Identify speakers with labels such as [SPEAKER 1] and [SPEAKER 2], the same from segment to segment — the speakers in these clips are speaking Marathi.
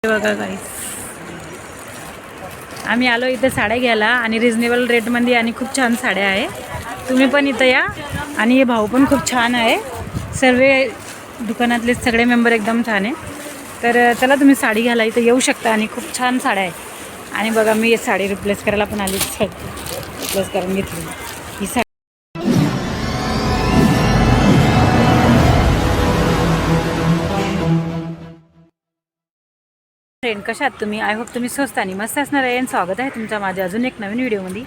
[SPEAKER 1] बघा गाईस, आम्ही आलो इथं साड्या घ्यायला आणि रिजनेबल रेटमध्ये आणि खूप छान साड्या आहे. तुम्ही पण इथं या. आणि हे भाऊ पण खूप छान आहे. सर्व दुकानातले सगळे मेंबर एकदम छान आहे. तर चला तुम्ही साडी घ्यायला इथं येऊ शकता आणि खूप छान साड्या आहे. आणि बघा मी साडी रिप्लेस करायला पण आली, रिप्लेस करून घेतली ही साडी. फ्रेंड, कशा आहात तुम्ही? आय होप तुम्ही स्वस्त आणि मस्त असणार आहे. स्वागत आहे तुमच्या माझ्या अजून एक नवीन व्हिडिओमध्ये.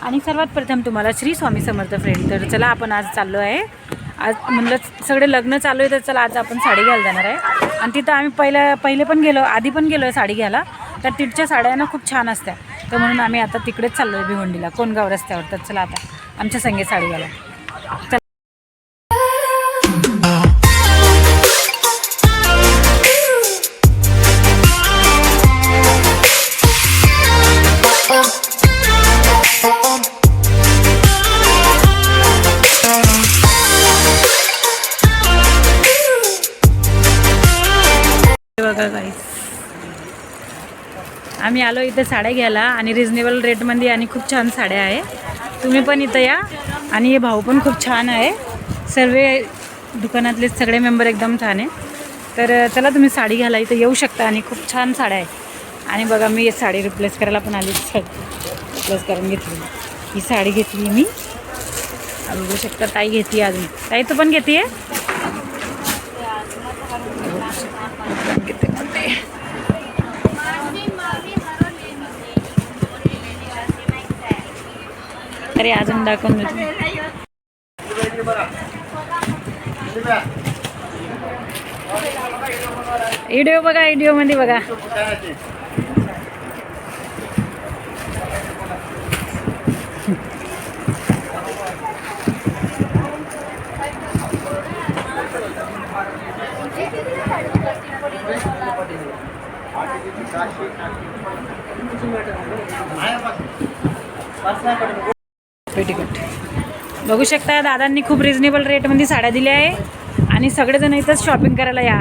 [SPEAKER 1] आणि सर्वात प्रथम तुम्हाला श्री स्वामी समर्थ फ्रेंड. तर चला आपण आज चाललो आहे. आज म्हणलं सगळे लग्न चालू आहे, तर चला आज आपण साडी घ्यायला जाणार आहे. आणि तिथं आम्ही पहिले पण गेलो, आधी पण गेलो आहे साडी घ्यायला. तर तिथच्या साड्या ना खूप छान असत्या. तर म्हणून आम्ही आता तिकडेच चाललो आहे, भिवंडीला कोणगाव रस्त्यावर. तर चला आता आमच्या संगे साडी घ्यायला चला. बघा गाईस, आम्ही आलो इथं साड्या घ्यायला आणि रिजनेबल रेटमध्ये आणि खूप छान साड्या आहे. तुम्ही पण इथं या. आणि हे भाऊ पण खूप छान आहे. सर्व दुकानातले सगळे मेंबर एकदम छान आहे. तर चला तुम्ही साडी घ्यायला इथं येऊ शकता आणि खूप छान साड्या आहे. आणि बघा मी साडी रिप्लेस करायला पण आली, रिप्लेस करून घेतली ही साडी. घेतली मी, बघू शकता. ताई घेतली, अजून ताई तू पण घेते अरे अजून दाखवून देतो. व्हिडिओ बघा, व्हिडिओमध्ये बघा. पेटीकोट बघू शकता. दादांनी खूप रिजनेबल रेटमध्ये साड्या दिल्या आहे. आणि सगळेजण इथंच शॉपिंग करायला या.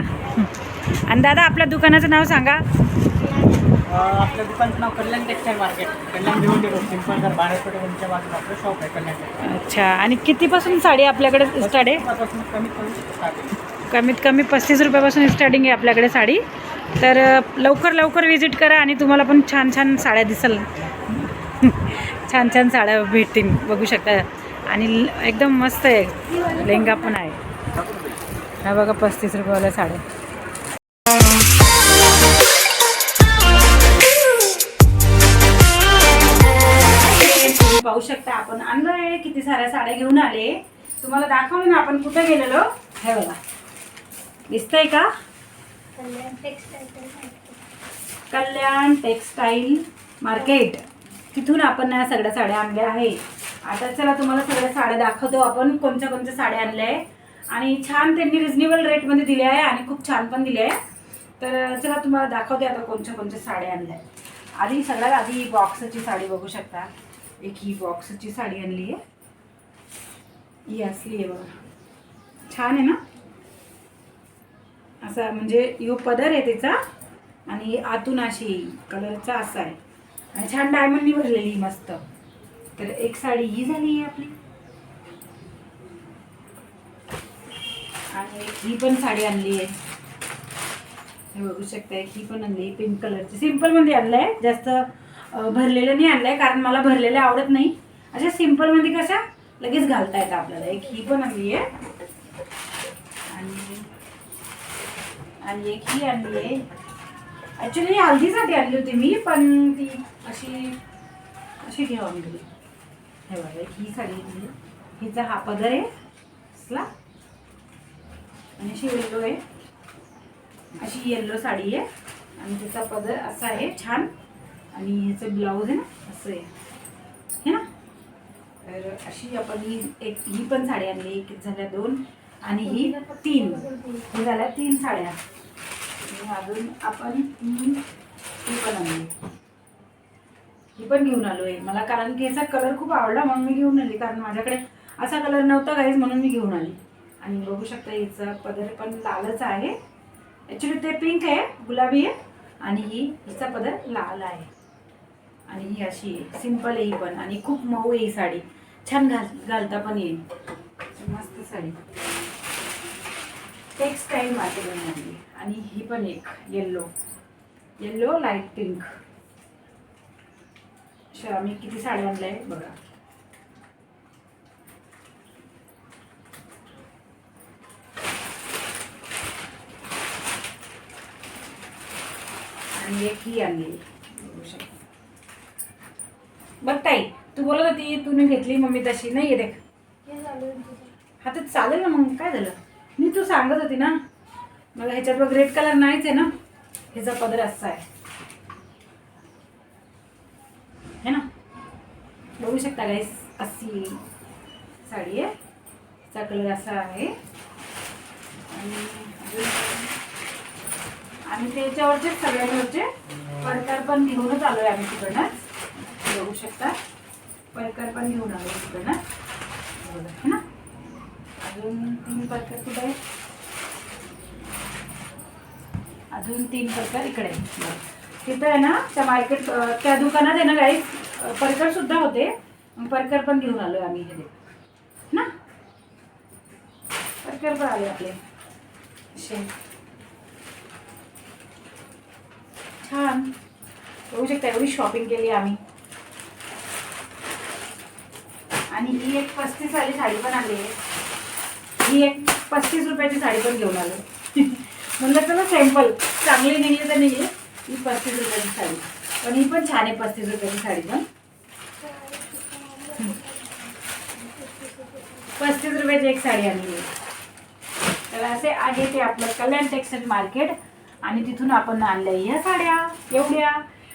[SPEAKER 1] आणि दादा आपल्या दुकानाचं नाव सांगा.
[SPEAKER 2] आपल्या दुकानचं नाव कल्याण टेक्सटाईल मार्केट, कल्याण भिवंडी रोड, पिंपळघर 12 किलोमीटरच्या बाजूला आपलं शॉप आहे कल्याण.
[SPEAKER 1] अच्छा. आणि कितीपासून साडी आपल्याकडे स्टार्ट आहे? कमीत कमी 35 रुपयापासून स्टार्टिंग आहे आपल्याकडे साडी. तर लवकर विजिट करा आणि तुम्हाला पण छान छान साड्या दिसल. छान छान साड्या भेटतील, बघू शकता. आणि एकदम मस्त आहे. लेहंगा पण आहे. हा बघा 35 रुपयाला साड्या. पाहू शकता आपण आणलं आहे, किती साऱ्या साड्या घेऊन आले. तुम्हाला दाखवलं ना आपण कुठे गेलेलो. हे बघा, दिसतंय का? कल्याण टेक्सटाईल मार्केट. तिथून आपण या सगळ्या साड्या आणल्या आहे. आता चला तुम्हाला सगळ्या साड्या दाखवतो आपण कोणत्या साड्या आणल्या आहे. आणि छान त्यांनी रिजनेबल रेटमध्ये दिले आहे आणि खूप छान पण दिले आहे. तर चला तुम्हाला दाखवते आता कोणत्या साड्या आणल्या आहे. आधी सगळ्यात आधी बॉक्सची साडी बघू शकता. एक ही बॉक्सची साडी आणली आहे. ही असली आहे बघा, छान आहे ना. असा म्हणजे यो पदर आहे त्याचा आणि आतून अशी कलरचा असा आहे. आणि छान डायमंडनी भरलेली मस्त. तर एक साडी ही झाली आहे आपली. आणि ही पण साडी आणली आहे, हे बघू शकता. ही पण आणली पिंक कलरची. सिम्पलमध्ये आणलं आहे, जास्त भरलेलं नाही आणलं आहे, कारण मला भरलेलं आवडत नाही. अशा सिम्पलमध्ये कशा लगेच घालता येतं आपल्याला. एक ही पण आणली आहे. आणि एक ही आणली आहे. ॲक्च्युली हल्दीसाठी आणली होती मी, पण ती अशी ठेवा मी तुला. हे बघा, एक ही साडी घेतली. हिचा हा पदर आहे असला आणि अशी येल्लो आहे. अशी येल्लो साडी आहे आणि तिचा पदर असा आहे छान. आणि ह्याचं ब्लाऊज आहे ना असं आहे, हे ना. तर अशी आपण ही पण साडी आणली. एक झाल्या 2 आणि ही 3. ही झाल्या 3 साड्या. अजून आपण ही पण आणली. ही पण घेऊन आलो आहे मला, कारण की याचा कलर खूप आवडला म्हणून मी घेऊन आली. कारण माझ्याकडे असा कलर नव्हता गाईज, म्हणून मी घेऊन आली. आणि बघू शकता याचा पदर पण लालच आहे. ॲक्च्युली ते पिंक आहे, गुलाबी आहे. आणि हिचा पदर लाल आहे आणि ही अशी आहे सिंपल आहे ही पण आणि खूप मऊ आहे ही साडी छान घालता पण येईल मस्त साडी टेक्सटाईल मार्केटमध्ये आणि ही पण एक येल्लो लाईट पिंक अशा आम्ही किती साड्या आणल्या आहे बघा आणि एक ही आणली बघ ताई तू बोलत होती तू नाही घेतली मम्मी तशी नाही आहे देख हा तर चालेल ना मग काय झालं मी तू सांगत होती ना मला ह्याच्यात बघ रेड कलर नाहीच आहे ना ह्याचा पदर असा आहे है ना बघू शकता गाईस अशी साडी आहे चा कलर असा आहे आणि त्याच्यावरचे सगळ्यांवरचे परकर पण घेऊनच आलोय आम्ही तिकडनंच बघू शकता परकर पण घेऊन आलो तिकडनं है ना अजून 3 परकर कुठे आहे अजून 3 परकर इकडे तिथं आहे ना त्या मार्केट त्या दुकानात आहे ना गाईस परकर सुद्धा होते परकर पण घेऊन आलोय आम्ही हे ना परकर पण आले आपले छान बघू शकता एवढी शॉपिंग केली आम्ही आणि ही एक 35 वाली साडी पण आली आहे ही एक 35 रुपयाची साडी पण घेऊन आलो म्हणलं चला सॅम्पल चांगली निघली तर नाही ही 35 रुपयाची साडी पण ही पण छान आहे 35 रुपयाची साडी पण 35 रुपयाची एक साडी आणली आहे तर असे आहे ते आपलं कल्याण टेक्सटाईल मार्केट आणि तिथून आपण आणल्या ह्या साड्या एवढ्या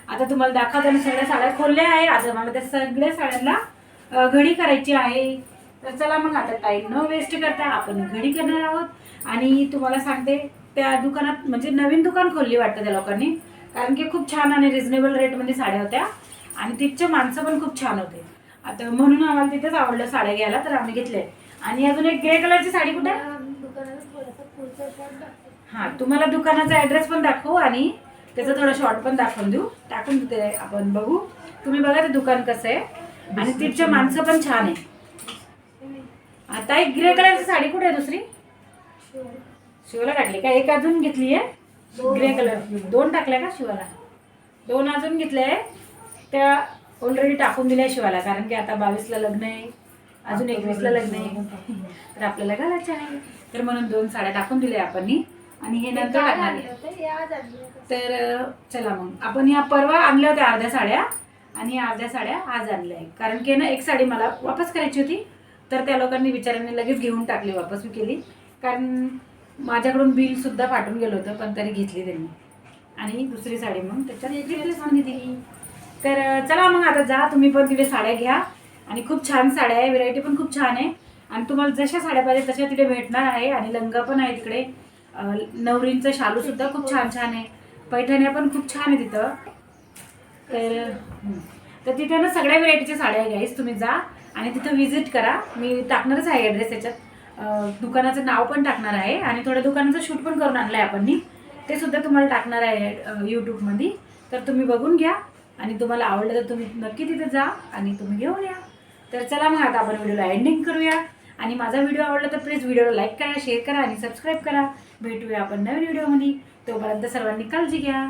[SPEAKER 1] आता तुम्हाला दाखवताना सगळ्या साड्या खोलल्या आहे आता मला त्या सगळ्या साड्यांना घडी करायची आहे तर चला मग आता टाईम न वेस्ट करता आपण घडी करणार आहोत आणि तुम्हाला सांगते त्या दुकानात म्हणजे नवीन दुकान खोलली वाटतं त्या लोकांनी कारण की खूप छान आणि रिजनेबल रेटमध्ये साड्या होत्या आणि तिथचे माणसं पण खूप छान होते आता म्हणून आम्हाला तिथेच आवडलं साड्या घ्यायला तर आम्ही घेतले आणि अजून एक ग्रे कलरची साडी कुठे हां तुम्हाला दुकानाचा ॲड्रेस पण दाखवू आणि त्याचं थोडं शॉर्ट पण दाखवून देऊ टाकून देते आपण बघू तुम्ही बघा ते दुकान कसं आहे आणि तिथचे माणसं पण छान आहे आता एक ग्रे कलरची साडी कुठे आहे दुसरी शिवाला टाकली का एक अजून घेतली आहे ग्रे कलर 2 टाकल्या का शिवाला 2 अजून घेतल्या आहे त्या ऑलरेडी टाकून दिल्या शिवाला कारण की आता 22ला लग्न आहे अजून 21ला लग्न आहे तर आपल्याला घालायचं आहे तर म्हणून 2 साड्या टाकून दिल्या आपण आणि हे नंतर टाकणार तर चला मग आपण या परवा आणल्या होत्या अर्ध्या साड्या आणि अर्ध्या साड्या आज आणल्या आहे कारण की ना एक साडी मला वापस करायची होती तर त्या लोकांनी विचारांनी लगेच घेऊन टाकली वापस मी केली कारण माझ्याकडून बिल सुद्धा पाठवून गेलं होतं पण तरी घेतली त्यांनी आणि दुसरी साडी मग त्याच्यात रिप्लेस म्हणून दिली तर चला मग आता जा तुम्ही पण तिथे साड्या घ्या आणि खूप छान साड्या आहे व्हरायटी पण खूप छान आहे आणि तुम्हाला जशा साड्या पाहिजे तशा तिथे भेटणार आहे आणि लंगा पण आहे तिकडे नवरींचं शालू सुद्धा खूप छान छान आहे पैठण्या पण खूप छान आहे तिथं तर तिथे ना सगळ्या व्हरायटीच्या साड्या आहे गाईस तुम्ही जा आणि तिथं व्हिजिट करा मी टाकणारच आहे ॲड्रेस त्याच्यात दुकानाचं नाव पण टाकणार आहे आणि थोड्या दुकानाचं शूट पण करून आणलं आहे आपण ते सुद्धा तुम्हाला टाकणार आहे यूट्यूबमध्ये तर तुम्ही बघून घ्या आणि तुम्हाला आवडलं तर तुम्ही नक्की तिथे जा आणि तुम्ही घेऊन या तर चला मग आता आपण व्हिडिओला एंडिंग करूया आणि माझा व्हिडिओ आवडला तर प्लीज व्हिडिओला लाईक करा शेअर करा आणि सबस्क्राईब करा भेटूया आपण नवीन व्हिडिओमध्ये तोपर्यंत सर्वांनी काळजी घ्या